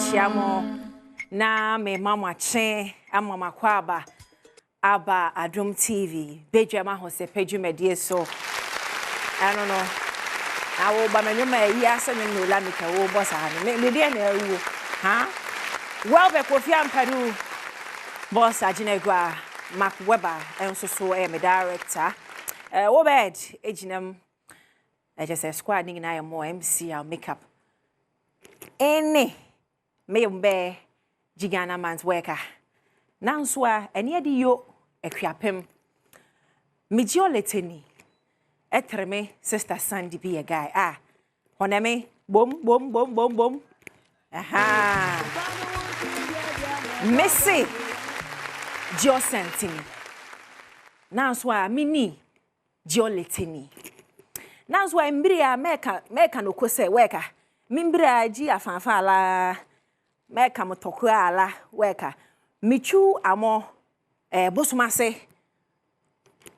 chiamo na me mama chen amama kwaba aba Adom TV Badwam Ahosepe dwumedie so I don't know na wo ba menyo ma yi ase no la me ka wo boss ha me de na awu ha well be Kofi Ampadu boss aginegwa Mark Weber enso so me director wo bed eginam just a squad ning na mo MC our makeup ene me mbe Gigana man's worker nanso a ene ade yo Akuapem meji oleteni etreme sister Sandy be a guy honeme bom aha Messi Josentini nanso a mini Jioleteni nanso a mbiri a meka no kose worker mimbiri a ji afanfa ala meka motoko ala worker michu amo bosumase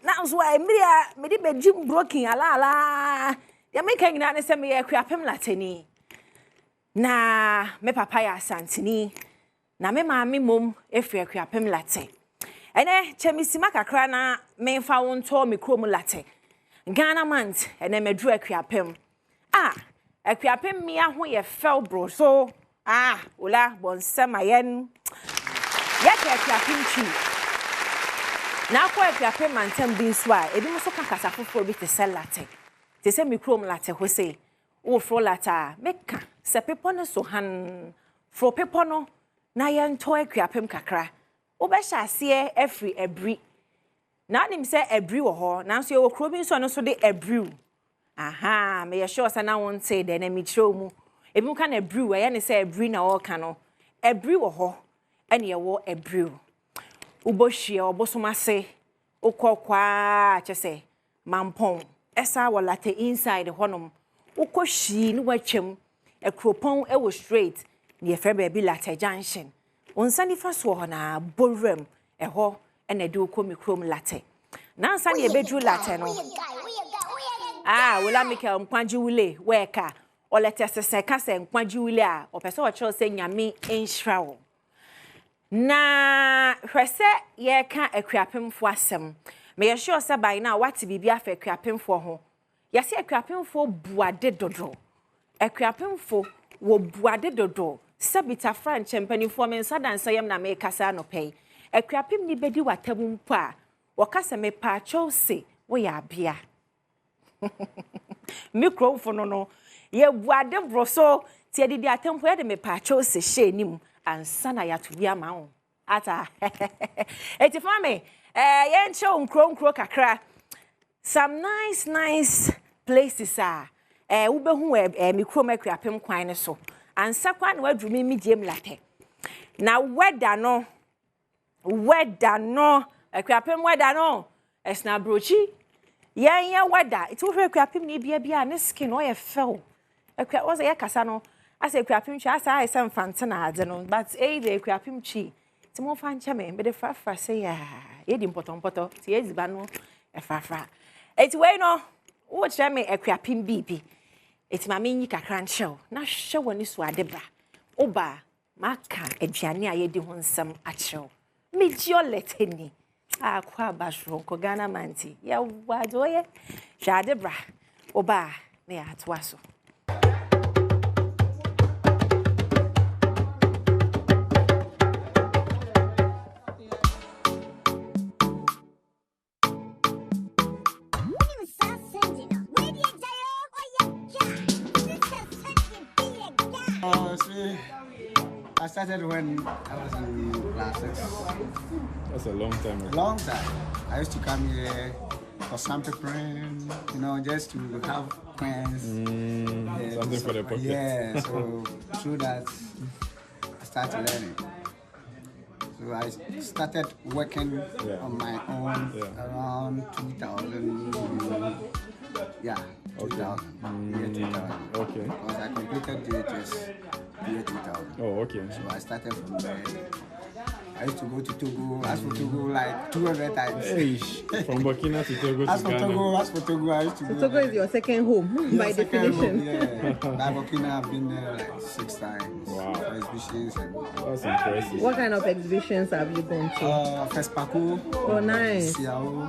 nanso a mbiri a medi bejim broken ala ya meka nyina ne se me Akuapem lateni na me papa ya santini na me maami mom efi Akuapem late ene chemisima kakra na me fa wonto me krom late Ghana mant ene medru Akuapem Akuapem mi aho ye fel bro so ola bonsam ayen ya Akuapem chi na kwa Akuapem mantem bi so a ebi mo so kakasa foforo bi te selate te se me krom late ho se wo fro lata meka se pepo no so han fro pepo no na yen to Akuapem kakra wo be hya ase every ebri na nim se ebri wo ho na so ye wo kro bi so no so de ebri aha me ye sure say na won say de na mi kiro mu ebi mu ka na ebri we ye ne say ebri na wo ka no ebri wo ho ene ye wo ebri ubohie obosomase okokwa chese mampon esa wolate inside honom ukohyi ni watwam ekropon e wo straight ne efre ba bi late junction onsani fa so ho na borem eho ene de ukomi krom late na nsani ebedru late no wala Michael nkwaji wule weka olete sese kase nkwaji wule a opese o chiro se nyame enhrawo na hwese ye ka Akuapemfo asem me ye sure se by na wati bibia fa Akuapemfo ho ye se Akuapemfo buade dodo Akuapemfo wo buade dodo sabita French empanifo men sadansa yem na me kasa no pay Akuapem ni bedi watabu mpo a wakasa me pa chose wo ya bia microphone no ye buade broso ti edidi atempo ye de me pa chose she nim ansa na ya to bia ma wo ata eti fami ye nche nkro kakra some nice places wo be hu micro Akuapem kwan ne so ansa kwa na wadru mi diem late na weather no Akuapem weather no esna brochi ye weather it wo Akuapem ni bia ne skin o ye fell Akuapem was ye kasa no asa Akuapem chi asa ai sem fante na ade no but the Akuapem chi ti mo fa nche me de fra say ya ye di mpoto ti eziba no e fra eti we no wo kire me Akuapem bibi eti ma me nyi kakra nche na hwe woni so ade bra oba maka aduane a ye di ho nsem a kire me ji oleteni kwa bashro ko Ghana manti ya wadoye jade bra oba na ya atwaso I started when I was in class 6. That's a long time ago. Long time. I used to come here for some preparing, just to have friends. Something for the pocket. Yeah, so through that, I started learning. So I started working on my own around 2000. Yeah, 2000. Year 2000. Okay. Because I completed DHS year 2000. Oh, okay. So I started from there. I used to go to Togo. As for Togo, like 200 times. From Burkina to Togo to Ghana. As for Togo, I used to go. Togo is your second home by definition. By Burkina, I've been there like 6 times. Wow. For exhibitions. That's impressive. What kind of exhibitions have you gone to? Fespaco. Oh, nice. Ciao.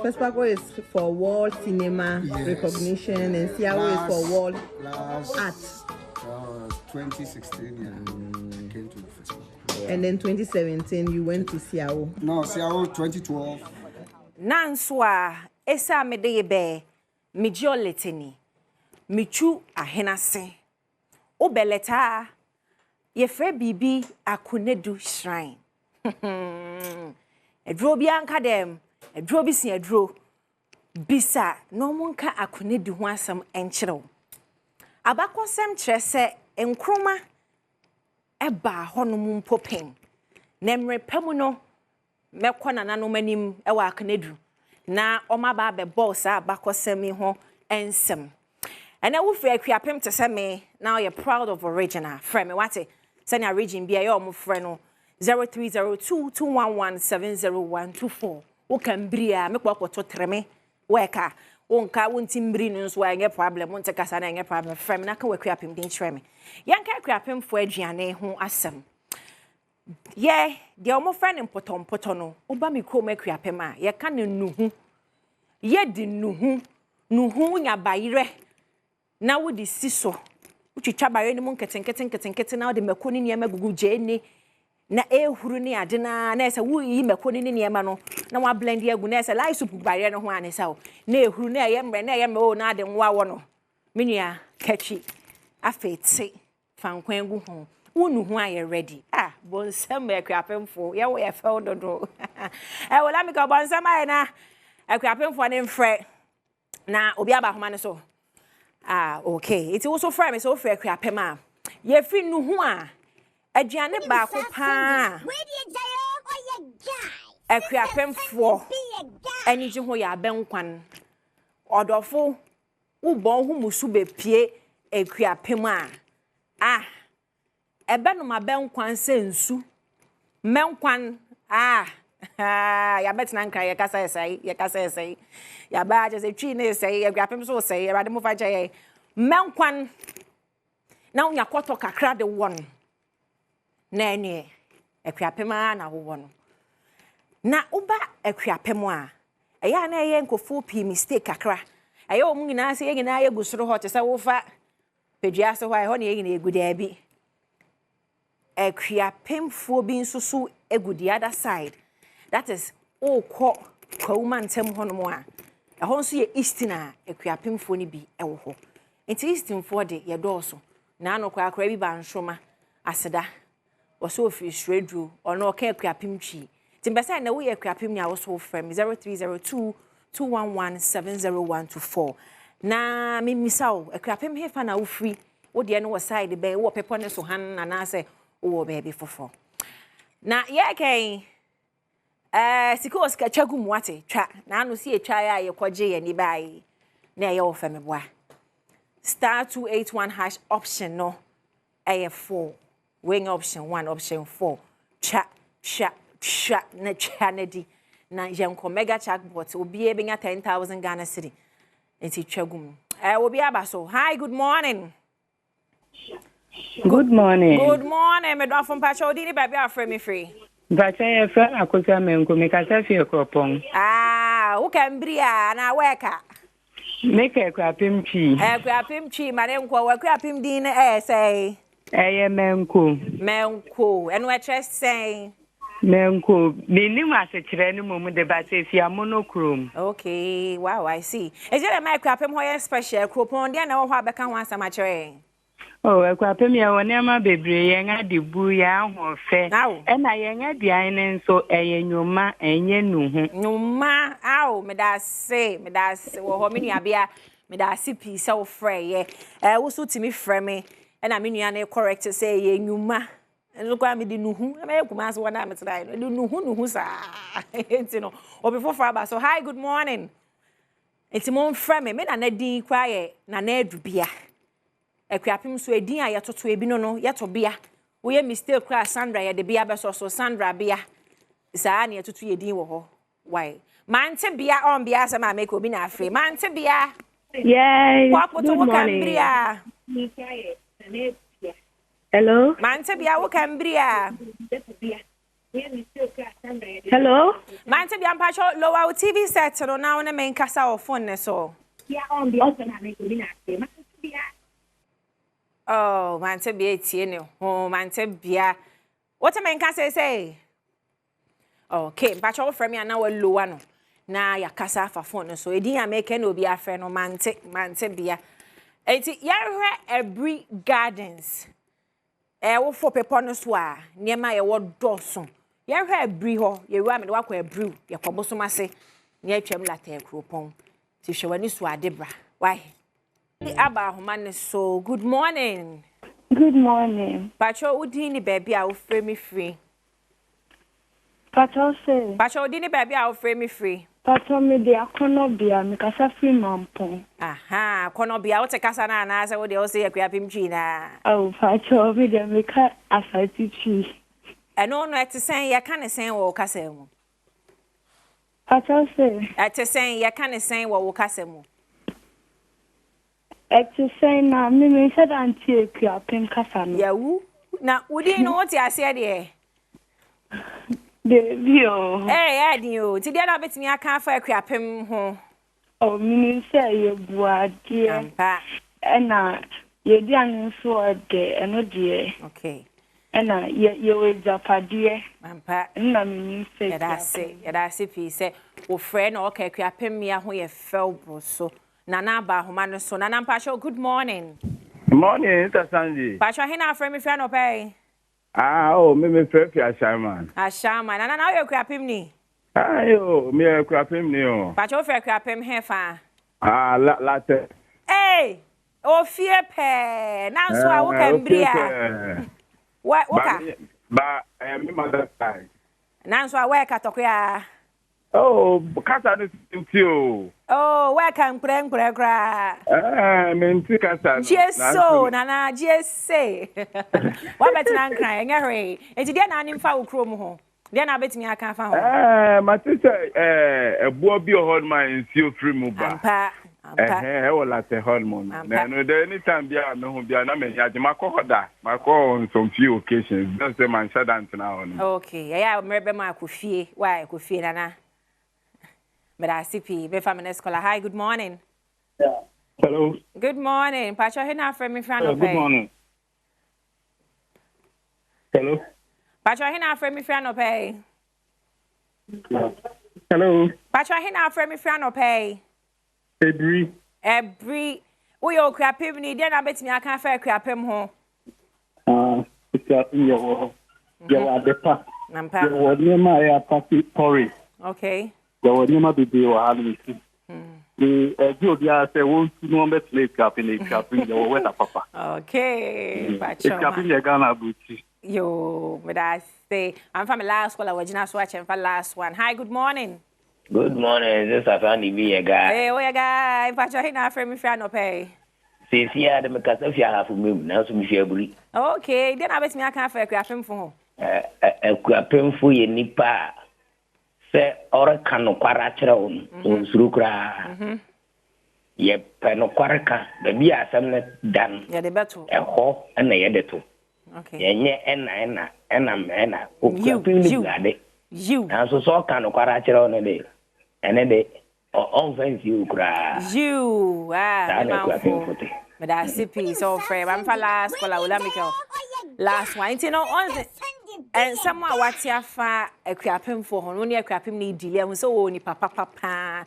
Fespaco is for world cinema recognition, and Ciao is for world art. 2016, came to the festival. Yeah. And then 2017, you went to Ciao. No, Ciao 2012. Nanswa, esa medebe, mijoletini, michu ahenase. Obeleta, yefre bibi akunedu shrine. Edro bi anka dem, edro bi si edro. Bisa, no munka akunedu ho asam enkyerɛw. Abakosem kyerɛ sɛ enkroma eba honom mpopem. Nemre pemu no mekɔ nananom anim ɛwɔ akunedu. Na ɔma ba be boss abakosem ho ensem. Ene wo frɛ Akuapem te sɛ me, now you're proud of original. Frɛ me wate, sɛ na region bia yɛ ɔmo frɛ no 030221170124. Wo kan bria me kɔkɔtɔ treme weka. Wonka wontimbri no nso anya problem, wonte kasa na anya problem. Frɛ me na ka Akuapem din kyerɛ me. Yanka Akuapem fo aduane ho asɛm. Ye, de ɔmo frɛ ne mpɔtɔmpɔtɔ no, oba me krom Akuapem a, ye ka ne nuhu. Ye di nuhu nya bayire. Na wo di siso utwitwa bare ni mu nketen na wo de makoni niema gugu jeni na ehuru ni ade na ese wo yi makoni ni niema no na wa blend agu na ese lai soup bare no ho anesa wo na ehuru na eyemre o na ade nwa wo no menua kachi afeti fankwan gu ho wonu ho aye ready bonsam Akuapemfo ye wo ye fel dodo wo la mi ka bonsam aye na Akuapemfo ne mfrɛ na obi aba homa ne so. Okay. It's also from me so for Akuapem a. Ye fi nuhu a aduane ba ko pa. Akuapemfo ani ji ho ya benkwan. Odofo wo bon hu musu be pie Akuapem a. Ebe no ma benkwan sensu. Menkwan ya betina nkra ye kasa esai ya ba je se twi ne esai Akuapem so sei erade mo fa je menkwan na unya kwoto kakra de won na ene Akuapem na wo won na uba Akuapem a eya na ye nkofo pi mistake kakra eya o mu nyina se ye nyina ye gusoro ho te se wo fa pedua se ho e ho na ye nyina eguda bi Akuapemfo bi nsusu egu the other side. That is ko woman tem hono a ɛhɔ nso ye eastina Akuapemfo ni bi ɛwɔ hɔ. Enti eastinfo de ye dɔɔso na anokwa akra bi ba nshoma aseda wɔso ofiri sredru ɔno ɔka Akuapem twi. Timbesa na wo ye Akuapem ni a wo so frɛ me 030221170124. Na me misao Akuapem hefa na wo free wo de no wo side be wo pepo ne so han na na se wo baby fofo. Na ye kai sikos ka chagu muate twa na anu si etwa ya ye koje ye ni bai na ye wo fa me boa *281# option no AF4 wing option 1 option 4 cha na chanedi na yenko mega chatbot obi e benya 10,000 Ghana cedi enti twagum obi abaso. Hi, good morning. Good morning. Good morning. Me do from Pacho Dini baby afre me free. Bacha ye fra Akuapem ko me kasa fi Akuapem. Wo kan bria na weka. Me ka Akuapem chi. Akuapem chi mare nko Akuapem din say. Menko. Eno we trust say. Menko. Me nim asekire ni mo de ba se fi amonochrome. Okay, wow, I see. Is it my Akuapem ho ye special Akuapem dia na wo ho abeka ho asama kire. Oh, Akuapem ya wonema bebre ye nga de bu ya ahofe. E na ye nga dian ne nso eye nyoma enye nuhu. Nyoma, me da se wo ho me nuabia me da se pi se wo frɛ ye. Wo so timi frɛ me. E na me nua na correct say ye nyoma. Enso kwa me di nuhu. Me kuma so wona me try. Di nuhu sa. Enti no. Obi fo fra ba so. Hi, good morning. Enti mo frɛ me na din kwa ye na adubia. Akuapem so edin a yetoto ebi no yetobia we mistake kra Sandra ye de bia be so Sandra bia saa na tutu ye din wo ho why mante bia on bia se ma make obi na afre mante bia yes good morning hello mante bia wo kambria hello mante bia mpacho lower TV set no na wona men kasa o phone ne so bia on bia se na make obi na afre mante bia oh mante bia tie ne oh mante bia what men kasa say okay, mpacho wo frame ana wa lowa no na ya kasa afa phone so edin ya make na obi afre no mante bia enti ya hwe every gardens wo fo pepo no so a niema ye wo doso ya hwe every ho ye ru amede wakwa every ye koboso mase ne atwam lata ekropon ti hwewani so adebra why aba homa ne so good morning pacho udin ni baby a wo frame free Pacho say. Pacho dini baby a frame me free. Pacho me de akonobia me kasa free mampon. Aha, akonobia wo te kasa na na se wo de wo se Akuapem twi na. Oh, Pacho me de me ka asati twi. Eno no ete sen ye ka ne sen wo kasa mu. Pacho say. Ete sen ye ka ne sen wo kasa mu. Ete sen na me said anti Akuapem kasa no. Ya wu na wudi no wo te ase de. Bio. Eh, dio. Ti dia na betimi aka afa Akuapem ho. Oh, me say you buade. Ampa. Na ye di anu so de eno de. Okay. Na ye we japade. Ampa. Na me say. Ya da se pi se wo frɛ na okay Akuapem ya ho ye felbro so. Nana ba homa no so. Nana Mpacho, good morning. Good morning, Mr. Sandy. Pacho hina frɛ me frɛ no pay. Oh, me frɛ fi Ashaman. Ashaman. Nana na yo Akuapem ni. Yo, me Akuapem ni o. Pacho frɛ Akuapem he fa. Latte. Hey, o fie pe. Na so a wo kan bria. What Ba me mother side. Na so a we ka tokya. Oh, kasa no nti o. Oh, we kan kura kra. Me nti kasa no. Jeso, nana jese. Wa betina nkran enye hwe. Enti dia na anim fa wo krom ho. Dia na betimi aka fa ho. Ma te say ebuo bi o hod man nsi ofri mu ba. Ampa. Wo latte hormone. Na no there anytime bia me ho bia na me yaje makohoda. On some few occasions. Don't say man shadant na on. Okay, ya mrebe ma akofie. Why akofie nana? Badwam be family scholar. Hi, good morning. Yeah. Hello. Good morning. Pacho hina frɛ me frɛ no pay. Good morning. Hello. Pacho hina frɛ me frɛ no pay. Hello. Pacho hina frɛ me frɛ no pay. Every we yo Akuapem ni dia na betimi aka fa Akuapem ho. Akuapem yo. Ya wa depa. Nampa. Ya wa niema ya party porridge. Okay. Ya wa niema bibi wa halu mi. Di obi a se won tu no be play Akuapem ya wa weta papa. Okay. Pacho. Akuapem ya Ghana buti. Yo, but I say I'm from the last call. I was just watching for last one. Hi, good morning. Good morning. This is Afandi be a guy. Hey, oh, guy. Pacho hina frɛ me frɛ no pay. Say here the make us if you have me now so me share buri. Okay, then I bet me aka fa Akuapem fo. Akuapem fo ye nipa se ora kan no kwara kyerɛ wo so suru kra. Ye pe no kwara ka da bi asɛm ne dan. Ye de beto. Ɛhɔ na ye de to. Okay. Ye nye ena Akuapem ni gade. You. Na so kan no kwara kyerɛ wo no de. Ene de on fancy you kra. You. But I see peace so frame. I'm for last call. I will make last one. You know, on and someone what ya fa Akuapem for only Akuapem need delay. And so ni papa.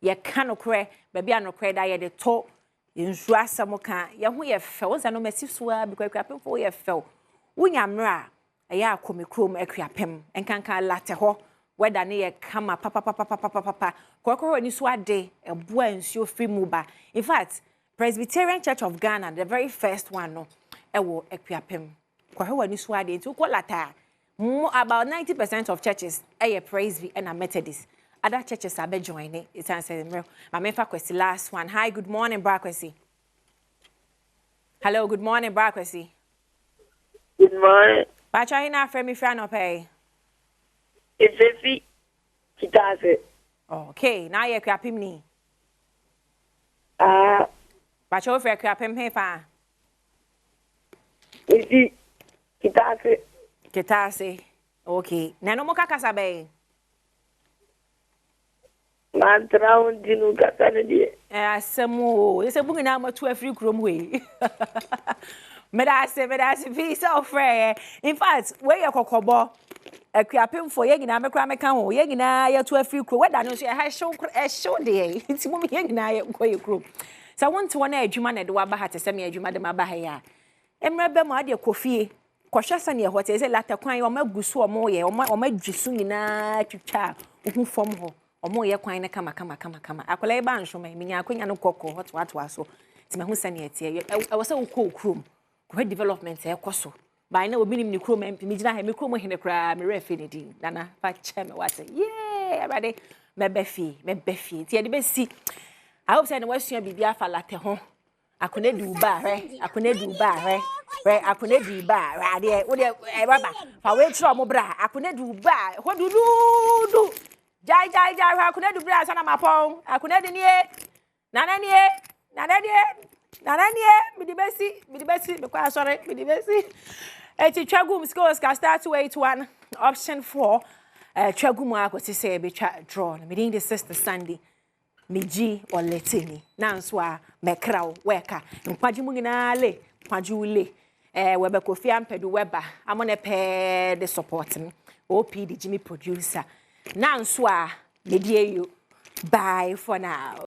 Ye cannot cry, baby, I no cry that ye the top. You sure some can. Ya who ye fell. I no massive swear because Akuapem for ye fell. When ya mra, a ya come chrome Akuapem and can latte ho. Whether near come up, papa. Kokoro ni swade a boy and show free muba. In fact, Presbyterian Church of Ghana, the very first one, no, ewo Akuapem. Kokoro ni swade to kolata. About 90% of churches a Presby and a Methodist. Other churches are be joining. It's answering me. My main question last one. Hi, good morning, Brakwesi. Hello, good morning, Brakwesi. Good morning. Pacha ina afre mi fra no pay. Ifefi kitase. Okay, now ye Akuapem ni. Pacha o fra Akuapem he fa. Ifi kitase. Kitase. Okay. Na no mo kakasa be. Mantra dinu kasa ne die. Asemo, ese bungi na ma tu afri krom we. Medase fi so frɛ. In fact, we ye kokobo Akuapem for ye nyina me kra me kan ho. Ye nyina ye tu afri krom. Weda no so ye ha hyew de. Nti mo me ye nyina ye kɔ ye krom. Sa wonte wona adwuma na de wa ba ha te se me adwuma de ma ba ha ya. Emre be mo ade kofie. Kɔhwɛ sɛ ne ho te se lata kwan o magusu o mo ye o madwisu nyina twitwa ohu fom ho. Omo ye kwan ne kama. Akola e ba nhwoma mi nya akonya no kokko hoto aso. Ti me hu sɛ ne etie. E wo sɛ wo kɔ krom. Ko development e koso. Ba na obi nim ne krom MP mi gina ha me krom hene kra me refe ne din. Nana fa che me wate. Yeah, everybody me be fie. Ti e de be si. I hope say ne wasua bibia fa late ho. Akone du ba re. Akone du ba ade wo de e baba. Fa we tro mo bra. Akone du ba. Ho du. Jai akune du bra sana mapon akune de nie nana nie mi di besi be kwa sorry mi di besi eti twagum scores ka start to 81 option 4 twagum akoti say be twa draw mi din the sister Sunday mi gi oletini na nso a mekraw weka nkwaji mu nyina le kwaji ule we be kofi ampedu weba amone pe the support me op the Jimmy producer. Now, swa, bye for now.